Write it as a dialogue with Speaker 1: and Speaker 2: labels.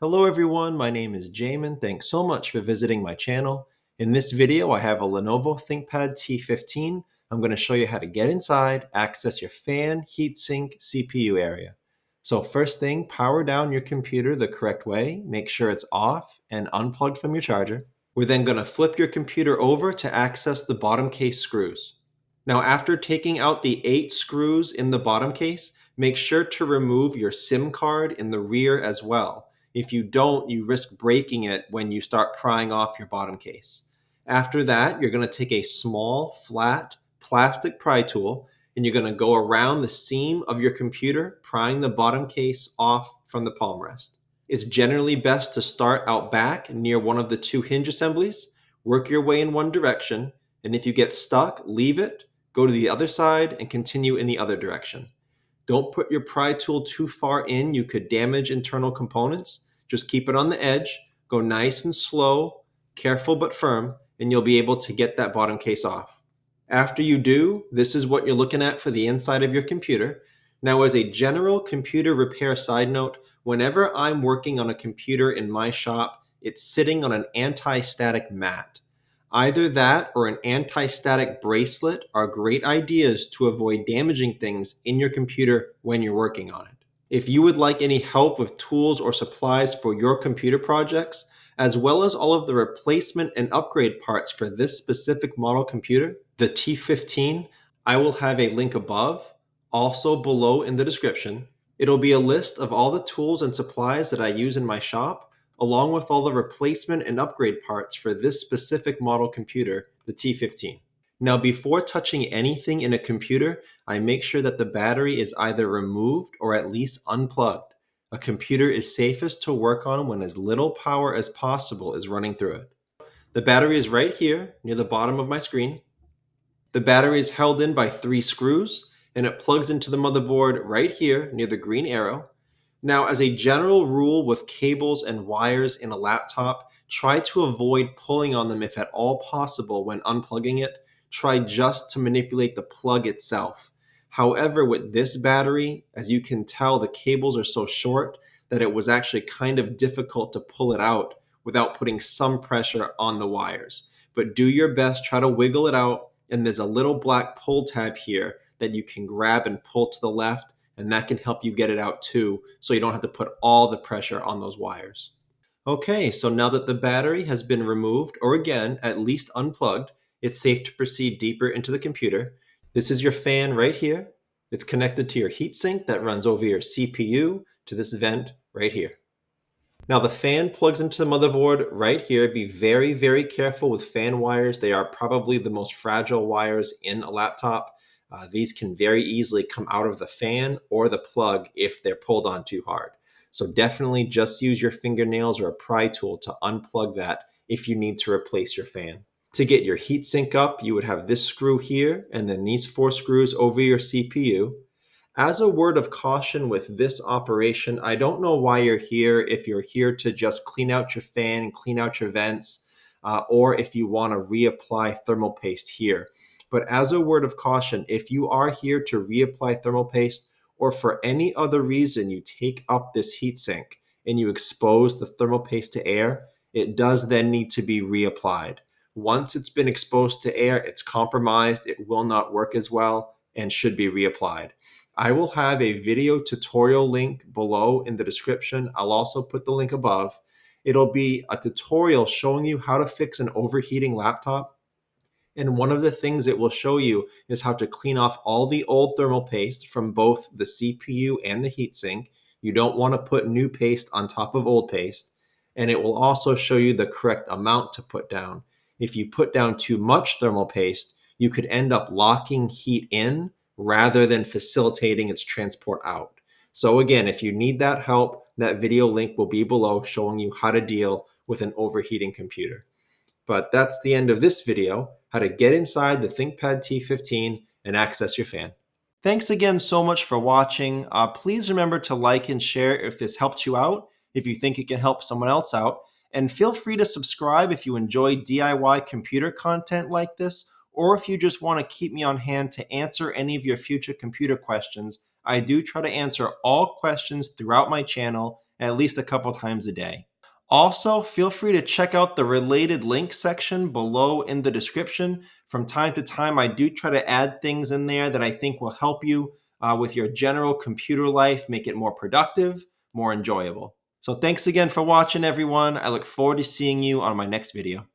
Speaker 1: Hello everyone, my name is Jamin. Thanks so much for visiting my channel. In this video, I have a Lenovo ThinkPad T15. I'm going to show you how to get inside, access your fan, heatsink, CPU area. So first thing, power down your computer the correct way. Make sure it's off and unplugged from your charger. We're then going to flip your computer over to access the bottom case screws. Now after taking out the 8 screws in the bottom case, make sure to remove your SIM card in the rear as well. If you don't, you risk breaking it when you start prying off your bottom case. After that, you're going to take a small, flat, plastic pry tool and you're going to go around the seam of your computer, prying the bottom case off from the palm rest. It's generally best to start out back near one of the 2 hinge assemblies, work your way in one direction, and if you get stuck, leave it, go to the other side, and continue in the other direction. Don't put your pry tool too far in. You could damage internal components. Just keep it on the edge. Go nice and slow, careful but firm, and you'll be able to get that bottom case off. After you do, this is what you're looking at for the inside of your computer. Now, as a general computer repair side note, whenever I'm working on a computer in my shop, it's sitting on an anti-static mat. Either that or an anti-static bracelet are great ideas to avoid damaging things in your computer when you're working on it. If you would like any help with tools or supplies for your computer projects, as well as all of the replacement and upgrade parts for this specific model computer, the T15, I will have a link above, also below in the description. It'll be a list of all the tools and supplies that I use in my shop, along with all the replacement and upgrade parts for this specific model computer, the T15. Now, before touching anything in a computer, I make sure that the battery is either removed or at least unplugged. A computer is safest to work on when as little power as possible is running through it. The battery is right here near the bottom of my screen. The battery is held in by 3 screws, and it plugs into the motherboard right here near the green arrow. Now, as a general rule with cables and wires in a laptop, try to avoid pulling on them if at all possible when unplugging it. Try just to manipulate the plug itself. However, with this battery, as you can tell, the cables are so short that it was actually kind of difficult to pull it out without putting some pressure on the wires. But do your best, try to wiggle it out, and there's a little black pull tab here that you can grab and pull to the left, and that can help you get it out too, so you don't have to put all the pressure on those wires. Okay, so now that the battery has been removed, or again, at least unplugged, it's safe to proceed deeper into the computer. This is your fan right here. It's connected to your heatsink that runs over your CPU to this vent right here. Now the fan plugs into the motherboard right here. Be very, very careful with fan wires. They are probably the most fragile wires in a laptop. These can very easily come out of the fan or the plug if they're pulled on too hard. So definitely just use your fingernails or a pry tool to unplug that if you need to replace your fan. To get your heatsink up, you would have this screw here and then these 4 screws over your CPU. As a word of caution with this operation, I don't know why you're here, if you're here to just clean out your fan and clean out your vents, or if you want to reapply thermal paste here. But as a word of caution, if you are here to reapply thermal paste, or for any other reason you take up this heatsink and you expose the thermal paste to air, it does then need to be reapplied. Once it's been exposed to air, it's compromised, it will not work as well, and should be reapplied. I will have a video tutorial link below in the description. I'll also put the link above. It'll be a tutorial showing you how to fix an overheating laptop. And one of the things it will show you is how to clean off all the old thermal paste from both the CPU and the heatsink. You don't want to put new paste on top of old paste. And it will also show you the correct amount to put down. If you put down too much thermal paste, you could end up locking heat in rather than facilitating its transport out. So again, if you need that help, that video link will be below showing you how to deal with an overheating computer. But that's the end of this video, how to get inside the ThinkPad T15 and access your fan. Thanks again so much for watching. Please remember to like and share if this helped you out, if you think it can help someone else out. And feel free to subscribe if you enjoy DIY computer content like this, or if you just want to keep me on hand to answer any of your future computer questions. I do try to answer all questions throughout my channel, at least a couple times a day. Also, feel free to check out the related links section below in the description. From time to time, I do try to add things in there that I think will help you with your general computer life, make it more productive, more enjoyable. So thanks again for watching, everyone. I look forward to seeing you on my next video.